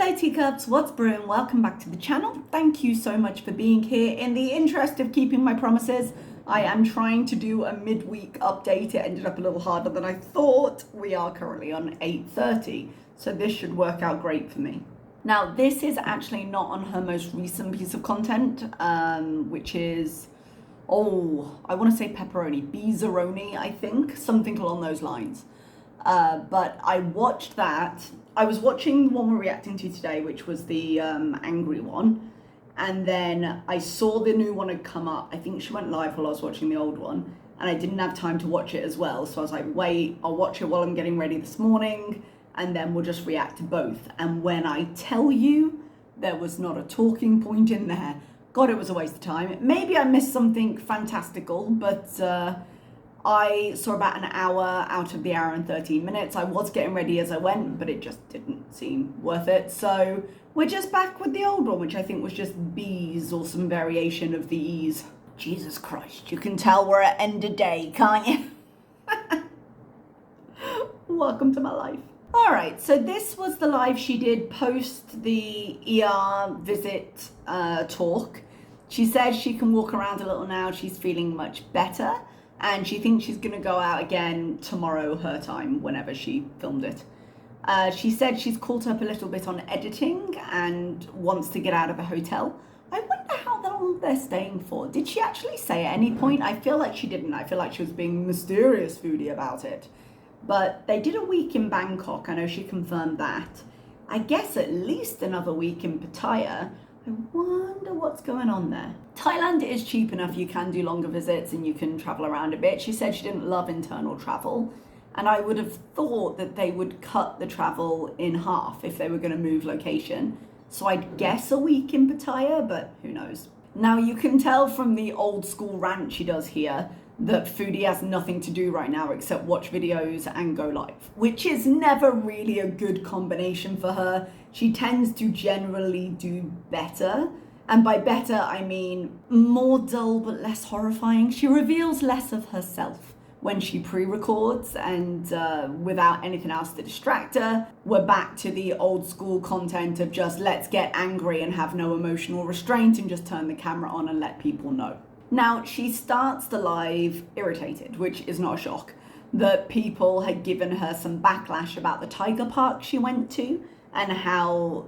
Hello teacups, what's brewing? Welcome back to the channel. Thank you so much for being here. In the interest of keeping my promises, I am trying to do a midweek update. It ended up a little harder than I thought. We are currently on 8:30, so this should work out great for me. Now, this is actually not on her most recent piece of content, which is, I want to say pepperoni, Beeeezeeroni, I think, something along those lines. But I watched that. I was watching the one we're reacting to today, which was the angry one. And then I saw the new one had come up. I think she went live while I was watching the old one. And I didn't have time to watch it as well. So I was like, wait, I'll watch it while I'm getting ready this morning. And then we'll just react to both. And when I tell you, there was not a talking point in there. God, it was a waste of time. Maybe I missed something fantastical, but I saw about an hour out of the hour and 13 minutes. I was getting ready as I went, but it just didn't seem worth it. So we're just back with the old one, which I think was just Beeeeeze or some variation of the ease. Jesus Christ, you can tell we're at end of day, can't you? Welcome to my life. All right, so this was the live she did post the ER visit talk. She says she can walk around a little now. She's feeling much better. And she thinks she's going to go out again tomorrow, her time, whenever she filmed it. She said she's caught up a little bit on editing and wants to get out of a hotel. I wonder how long they're staying for. Did she actually say at any point? I feel like she didn't. I feel like she was being mysterious foodie about it. But they did a week in Bangkok. I know she confirmed that. I guess at least another week in Pattaya. I wonder what's going on there. Thailand is cheap enough. You can do longer visits and you can travel around a bit. She said she didn't love internal travel. And I would have thought that they would cut the travel in half if they were going to move location. So I'd guess a week in Pattaya, but who knows. Now you can tell from the old school rant she does here that Foodie has nothing to do right now except watch videos and go live, which is never really a good combination for her. She tends to generally do better. And by better, I mean more dull but less horrifying. She reveals less of herself when she pre-records and without anything else to distract her. We're back to the old school content of just let's get angry and have no emotional restraint and just turn the camera on and let people know. Now, she starts the live irritated, which is not a shock, that people had given her some backlash about the tiger park she went to and how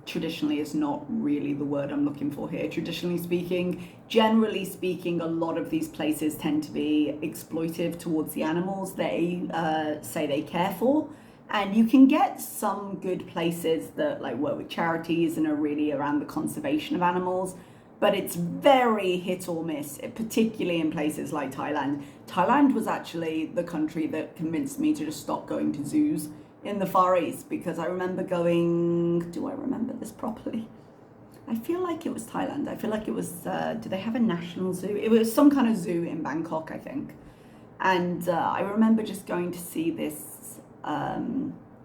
traditionally is not really the word I'm looking for here. Traditionally speaking, generally speaking, a lot of these places tend to be exploitive towards the animals they say they care for. And you can get some good places that like work with charities and are really around the conservation of animals. But it's very hit or miss, particularly in places like Thailand. Thailand was actually the country that convinced me to just stop going to zoos in the Far East, because I remember going, do I remember this properly? I feel like it was Thailand. I feel like it was, do they have a national zoo? It was some kind of zoo in Bangkok, I think. And I remember just going to see this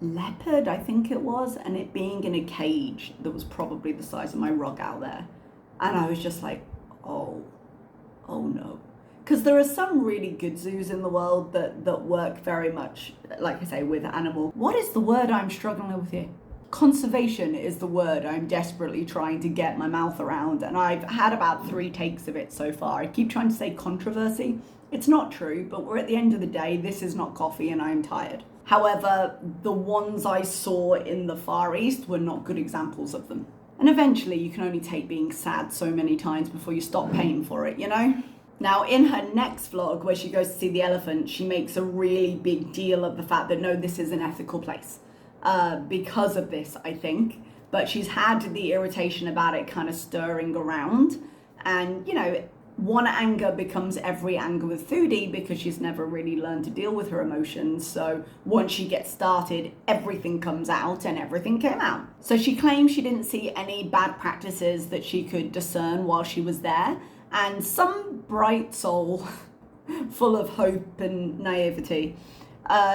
leopard, I think it was, and it being in a cage that was probably the size of my rug out there. And I was just like, oh no. Because there are some really good zoos in the world that work very much, like I say, with animal. What is the word I'm struggling with here? Conservation is the word I'm desperately trying to get my mouth around. And I've had about 3 takes of it so far. I keep trying to say controversy. It's not true, but we're at the end of the day. This is not coffee and I'm tired. However, the ones I saw in the Far East were not good examples of them. And eventually you can only take being sad so many times before you stop paying for it, you know? Now, in her next vlog, where she goes to see the elephant, she makes a really big deal of the fact that, no, this is an ethical place. Because of this, I think. But she's had the irritation about it kind of stirring around. And, you know, one anger becomes every anger with Foodie because she's never really learned to deal with her emotions. So once she gets started, everything comes out, and everything came out. So she claims she didn't see any bad practices that she could discern while she was there. And some bright soul, full of hope and naivety,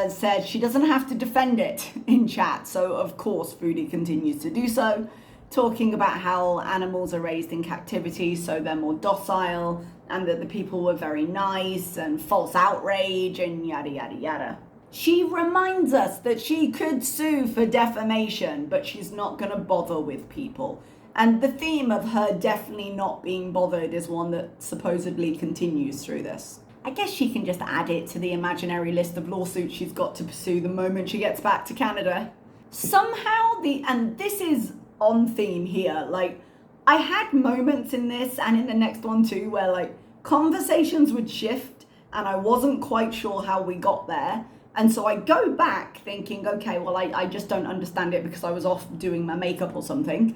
said she doesn't have to defend it in chat. So of course Foodie continues to do so, talking about how animals are raised in captivity so they're more docile, and that the people were very nice, and false outrage and yada yada yada. She reminds us that she could sue for defamation, but she's not going to bother with people. And the theme of her definitely not being bothered is one that supposedly continues through this. I guess she can just add it to the imaginary list of lawsuits she's got to pursue the moment she gets back to Canada. Somehow and this is on theme here, like, I had moments in this and in the next one too where like conversations would shift and I wasn't quite sure how we got there. And so I go back thinking, okay, well, I just don't understand it because I was off doing my makeup or something.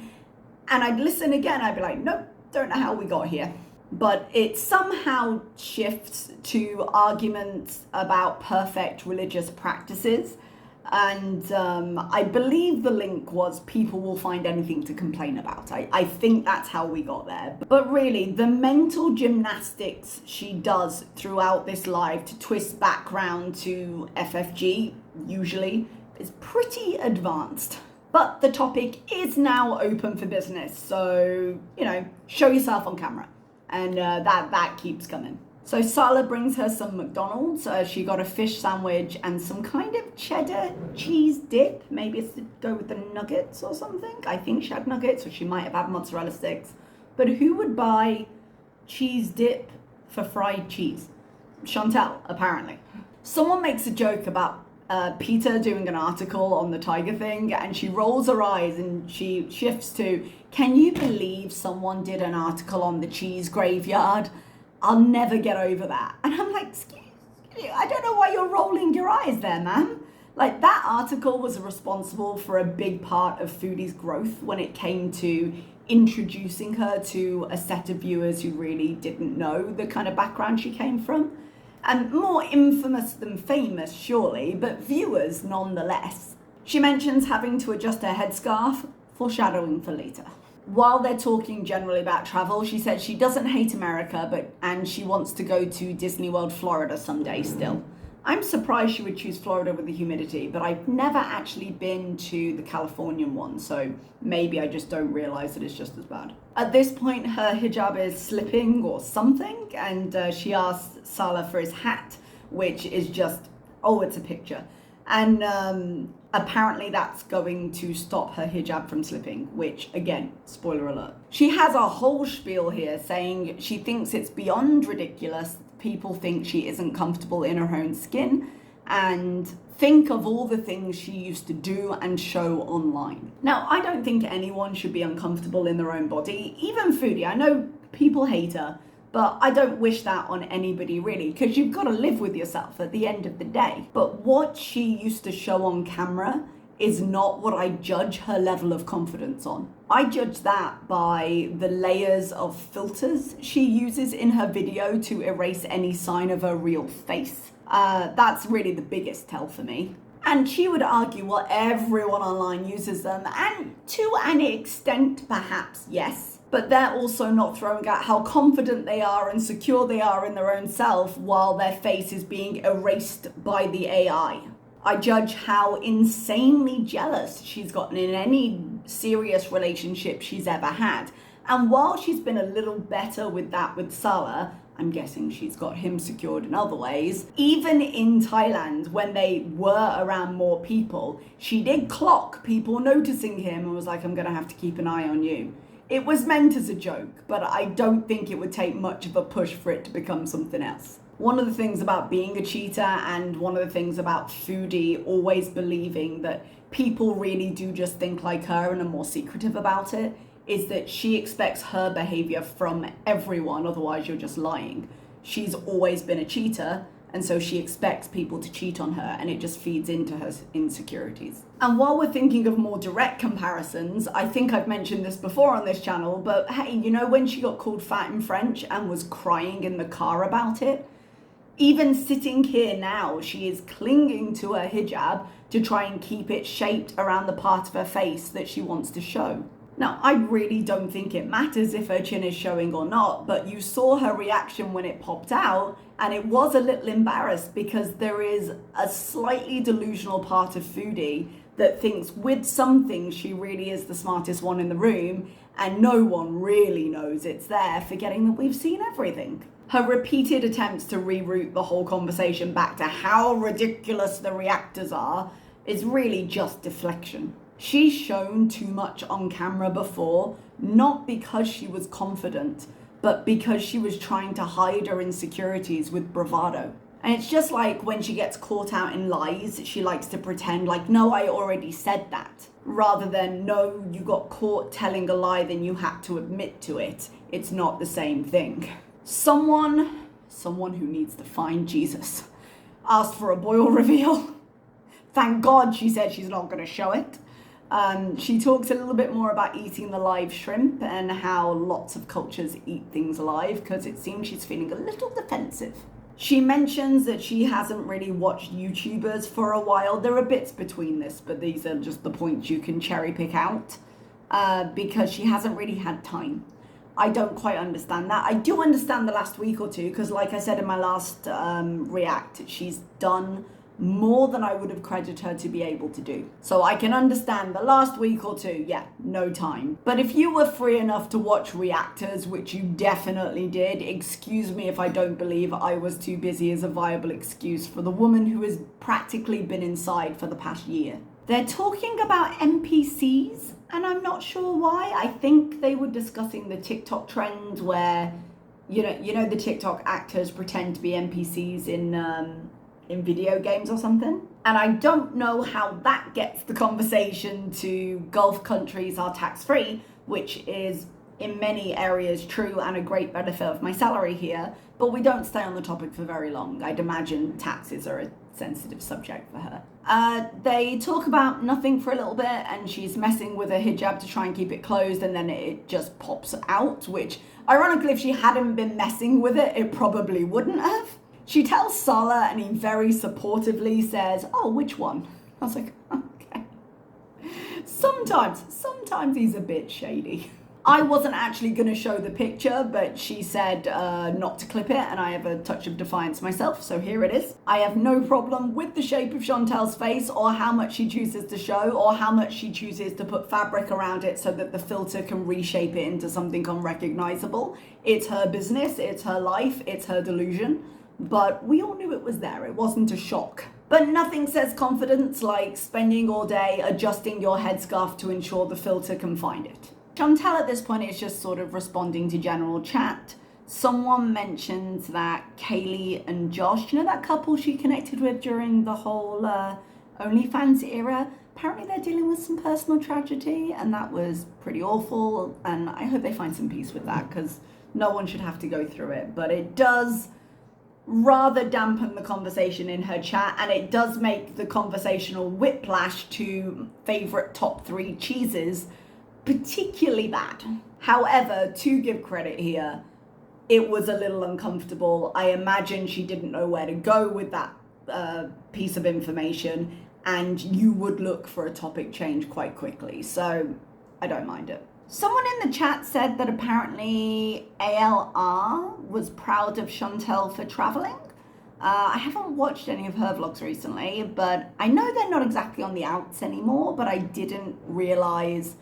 And I'd listen again, I'd be like, nope, don't know how we got here. But it somehow shifts to arguments about perfect religious practices. And I believe the link was people will find anything to complain about. I think that's how we got there. But really, the mental gymnastics she does throughout this live to twist back round to FFG, usually, is pretty advanced. But the topic is now open for business. So, show yourself on camera. And that keeps coming. So Sala brings her some McDonald's. She got a fish sandwich and some kind of cheddar cheese dip. Maybe it's to go with the nuggets or something. I think she had nuggets, or she might have had mozzarella sticks. But who would buy cheese dip for fried cheese? Chantal, apparently. Someone makes a joke about Peter doing an article on the tiger thing, and she rolls her eyes and she shifts to, can you believe someone did an article on the cheese graveyard? I'll never get over that. And I'm like, excuse you, I don't know why you're rolling your eyes there, ma'am. Like, that article was responsible for a big part of Foodie's growth when it came to introducing her to a set of viewers who really didn't know the kind of background she came from. And more infamous than famous, surely, but viewers nonetheless. She mentions having to adjust her headscarf, foreshadowing for later. While they're talking generally about travel, she said she doesn't hate America, and she wants to go to Disney World, Florida someday still. I'm surprised she would choose Florida with the humidity, but I've never actually been to the Californian one, so maybe I just don't realize that it's just as bad. At this point, her hijab is slipping or something, and she asks Sala for his hat, which is just, it's a picture. And apparently that's going to stop her hijab from slipping, which, again, spoiler alert. She has a whole spiel here saying she thinks it's beyond ridiculous. People think she isn't comfortable in her own skin, and think of all the things she used to do and show online. Now, I don't think anyone should be uncomfortable in their own body, even Foodie. I know people hate her, but I don't wish that on anybody really, because you've got to live with yourself at the end of the day. But what she used to show on camera is not what I judge her level of confidence on. I judge that by the layers of filters she uses in her video to erase any sign of her real face. That's really the biggest tell for me. And she would argue, well, everyone online uses them, and to an extent, perhaps, yes. But they're also not throwing out how confident they are and secure they are in their own self while their face is being erased by the AI. I judge how insanely jealous she's gotten in any serious relationship she's ever had. And while she's been a little better with that with Sala, I'm guessing she's got him secured in other ways. Even in Thailand, when they were around more people, she did clock people noticing him and was like, I'm gonna have to keep an eye on you. It was meant as a joke, but I don't think it would take much of a push for it to become something else. One of the things about being a cheater, and one of the things about Foodie always believing that people really do just think like her and are more secretive about it, is that she expects her behavior from everyone, otherwise you're just lying. She's always been a cheater, and so she expects people to cheat on her, and it just feeds into her insecurities. And while we're thinking of more direct comparisons, I think I've mentioned this before on this channel, but hey, when she got called fat in French and was crying in the car about it? Even sitting here now, she is clinging to her hijab to try and keep it shaped around the part of her face that she wants to show. Now, I really don't think it matters if her chin is showing or not, but you saw her reaction when it popped out, and it was a little embarrassed because there is a slightly delusional part of Foodie that thinks with some things she really is the smartest one in the room, and no one really knows it's there, forgetting that we've seen everything. Her repeated attempts to reroute the whole conversation back to how ridiculous the reactors are is really just deflection. She's shown too much on camera before, not because she was confident, but because she was trying to hide her insecurities with bravado. And it's just like when she gets caught out in lies, she likes to pretend like, no, I already said that. Rather than, no, you got caught telling a lie, then you had to admit to it. It's not the same thing. Someone who needs to find Jesus asked for a boil reveal. Thank God she said she's not going to show it. She talks a little bit more about eating the live shrimp and how lots of cultures eat things alive, because it seems she's feeling a little defensive. She mentions that she hasn't really watched YouTubers for a while. There are bits between this, but these are just the points you can cherry pick out, because she hasn't really had time. I don't quite understand that. I do understand the last week or two, because like I said in my last react, she's done more than I would have credited her to be able to do. So I can understand the last week or two, yeah, no time. But if you were free enough to watch reactors, which you definitely did, excuse me if I don't believe I was too busy as a viable excuse for the woman who has practically been inside for the past year. They're talking about NPCs, and I'm not sure why. I think they were discussing the TikTok trend where, you know the TikTok actors pretend to be NPCs in video games or something. And I don't know how that gets the conversation to Gulf countries are tax-free, which is in many areas true and a great benefit of my salary here, but we don't stay on the topic for very long. I'd imagine taxes are a sensitive subject for her. They talk about nothing for a little bit, and she's messing with her hijab to try and keep it closed, and then it just pops out, which ironically, if she hadn't been messing with it, it probably wouldn't have. She tells Salah, and he very supportively says, oh, which one? I was like, okay. Sometimes he's a bit shady. I wasn't actually going to show the picture, but she said not to clip it, and I have a touch of defiance myself, so here it is. I have no problem with the shape of Chantal's face, or how much she chooses to show, or how much she chooses to put fabric around it so that the filter can reshape it into something unrecognizable. It's her business, it's her life, it's her delusion. But we all knew it was there. It wasn't a shock. But nothing says confidence like spending all day adjusting your headscarf to ensure the filter can find it. Chantal at this point is just sort of responding to general chat. Someone mentions that Kaylee and Josh, you know that couple she connected with during the whole OnlyFans era? Apparently they're dealing with some personal tragedy, and that was pretty awful. And I hope they find some peace with that, because no one should have to go through it. But it does rather dampen the conversation in her chat, and it does make the conversational whiplash to favorite top 3 cheeses particularly bad. However, to give credit here, it was a little uncomfortable. I imagine she didn't know where to go with that piece of information, and you would look for a topic change quite quickly, so I don't mind it. Someone in the chat said that apparently ALR was proud of Chantal for traveling. I haven't watched any of her vlogs recently, but I know they're not exactly on the outs anymore, but I didn't realize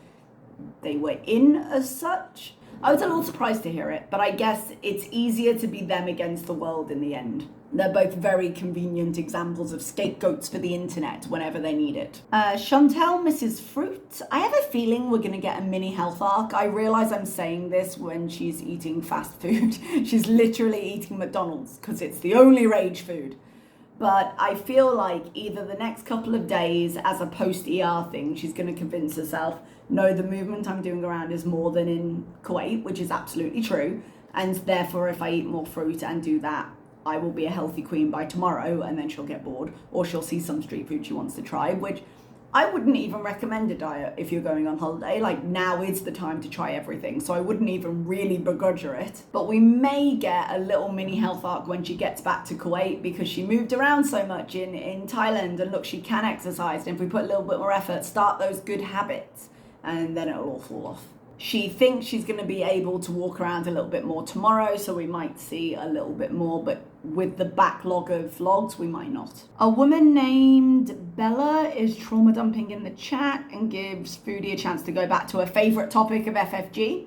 they were in as such. I was a little surprised to hear it, but I guess it's easier to be them against the world in the end. They're both very convenient examples of scapegoats for the internet whenever they need it. Chantal misses fruit. I have a feeling we're going to get a mini health arc. I realize I'm saying this when she's eating fast food. She's literally eating McDonald's because it's the only rage food. But I feel like either the next couple of days as a post-ER thing, she's going to convince herself, no, the movement I'm doing around is more than in Kuwait, which is absolutely true. And therefore, if I eat more fruit and do that, I will be a healthy queen by tomorrow, and then she'll get bored, or she'll see some street food she wants to try, which I wouldn't even recommend a diet if you're going on holiday. Like, now is the time to try everything, so I wouldn't even really begrudge her it. But we may get a little mini health arc when she gets back to Kuwait, because she moved around so much in Thailand, and look, she can exercise, and if we put a little bit more effort, start those good habits, and then it'll all fall off. She thinks she's going to be able to walk around a little bit more tomorrow, so we might see a little bit more, but with the backlog of vlogs, we might not. A woman named Bella is trauma dumping in the chat and gives Foodie a chance to go back to her favorite topic of FFG,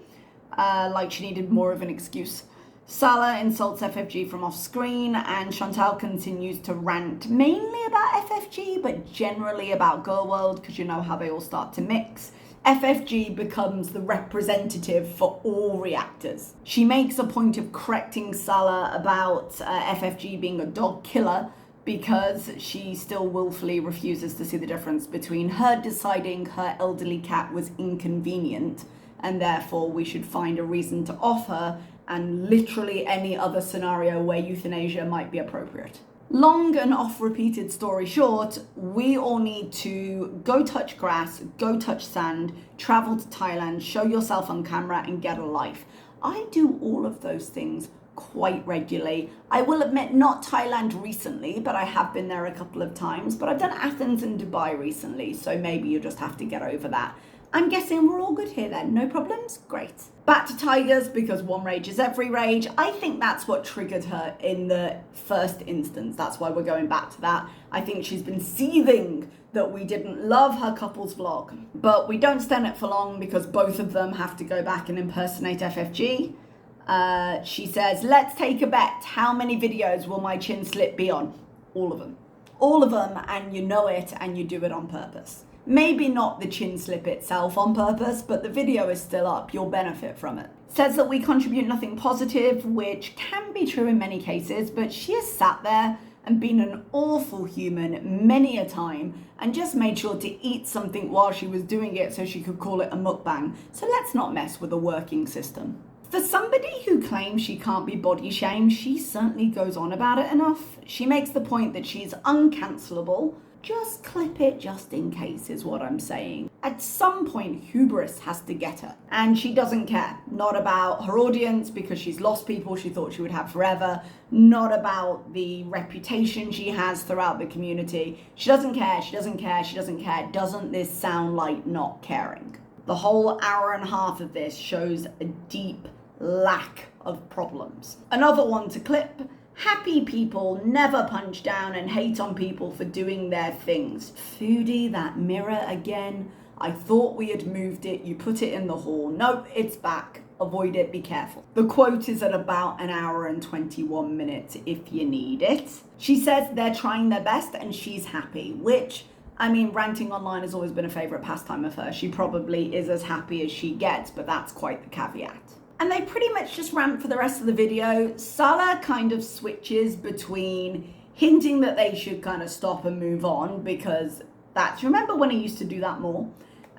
like she needed more of an excuse. Salah insults FFG from off screen, and Chantal continues to rant mainly about FFG, but generally about Girl World, because you know how they all start to mix. FFG becomes the representative for all reactors. She makes a point of correcting Salah about FFG being a dog killer, because she still willfully refuses to see the difference between her deciding her elderly cat was inconvenient and therefore we should find a reason to off her, and literally any other scenario where euthanasia might be appropriate. Long and oft-repeated story short, we all need to go touch grass, go touch sand, travel to Thailand, show yourself on camera and get a life. I do all of those things quite regularly. I will admit, not Thailand recently, but I have been there a couple of times. But I've done Athens and Dubai recently, so maybe you just have to get over that. I'm guessing we're all good here then, no problems? Great. Back to tigers, because one rage is every rage. I think that's what triggered her in the first instance. That's why we're going back to that. I think she's been seething that we didn't love her couples vlog. But we don't stand it for long because both of them have to go back and impersonate FFG. She says, let's take a bet. How many videos will my chin slip be on? All of them. All of them, and you know it, and you do it on purpose. Maybe not the chin slip itself on purpose, but the video is still up. You'll benefit from it. Says that we contribute nothing positive, which can be true in many cases, but she has sat there and been an awful human many a time and just made sure to eat something while she was doing it so she could call it a mukbang. So let's not mess with a working system. For somebody who claims she can't be body shamed, she certainly goes on about it enough. She makes the point that she's uncancelable. Just clip it just in case is what I'm saying. At some point, hubris has to get her. And she doesn't care. Not about her audience, because she's lost people she thought she would have forever. Not about the reputation she has throughout the community. She doesn't care, she doesn't care, she doesn't care. Doesn't this sound like not caring? The whole hour and a half of this shows a deep lack of problems. Another one to clip. Happy people never punch down and hate on people for doing their things. Foodie, that mirror again. I thought we had moved it. You put it in the hall. Nope, it's back. Avoid it, be careful. The quote is at about an hour and 21 minutes if you need it. She says they're trying their best and she's happy, which, I mean, ranting online has always been a favorite pastime of hers. She probably is as happy as she gets, but that's quite the caveat. And they pretty much just rant for the rest of the video. Salah kind of switches between hinting that they should kind of stop and move on, because that's, remember when he used to do that more?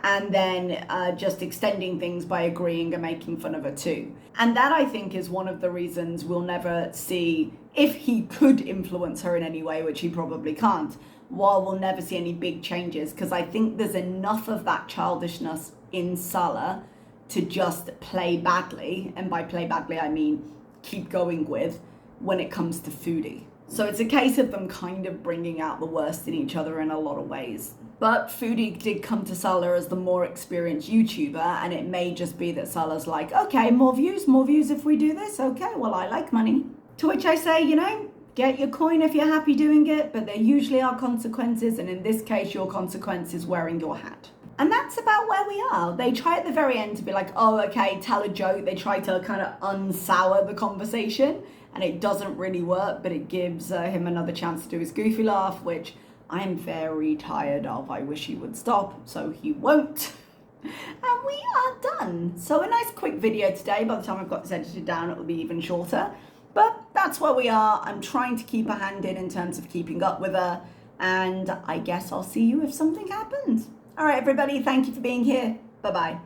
And then just extending things by agreeing and making fun of her too. And that, I think, is one of the reasons we'll never see, if he could influence her in any way, which he probably can't, while we'll never see any big changes, because I think there's enough of that childishness in Salah to just play badly, and by play badly I mean keep going with, when it comes to Foodie. So it's a case of them kind of bringing out the worst in each other in a lot of ways. But Foodie did come to Salah as the more experienced YouTuber, and it may just be that Salah's like, okay, more views if we do this. Okay, well, I like money. To which I say, you know, get your coin if you're happy doing it, but there usually are consequences, and in this case, your consequence is wearing your hat. And that's about where we are. They try at the very end to be like, oh, okay, tell a joke. They try to kind of unsour the conversation, and it doesn't really work, but it gives him another chance to do his goofy laugh, which I'm very tired of. I wish he would stop, so he won't. And we are done. So a nice quick video today. By the time I've got this edited down, it will be even shorter. But that's where we are. I'm trying to keep a hand in terms of keeping up with her, and I guess I'll see you if something happens. All right, everybody, thank you for being here. Bye-bye.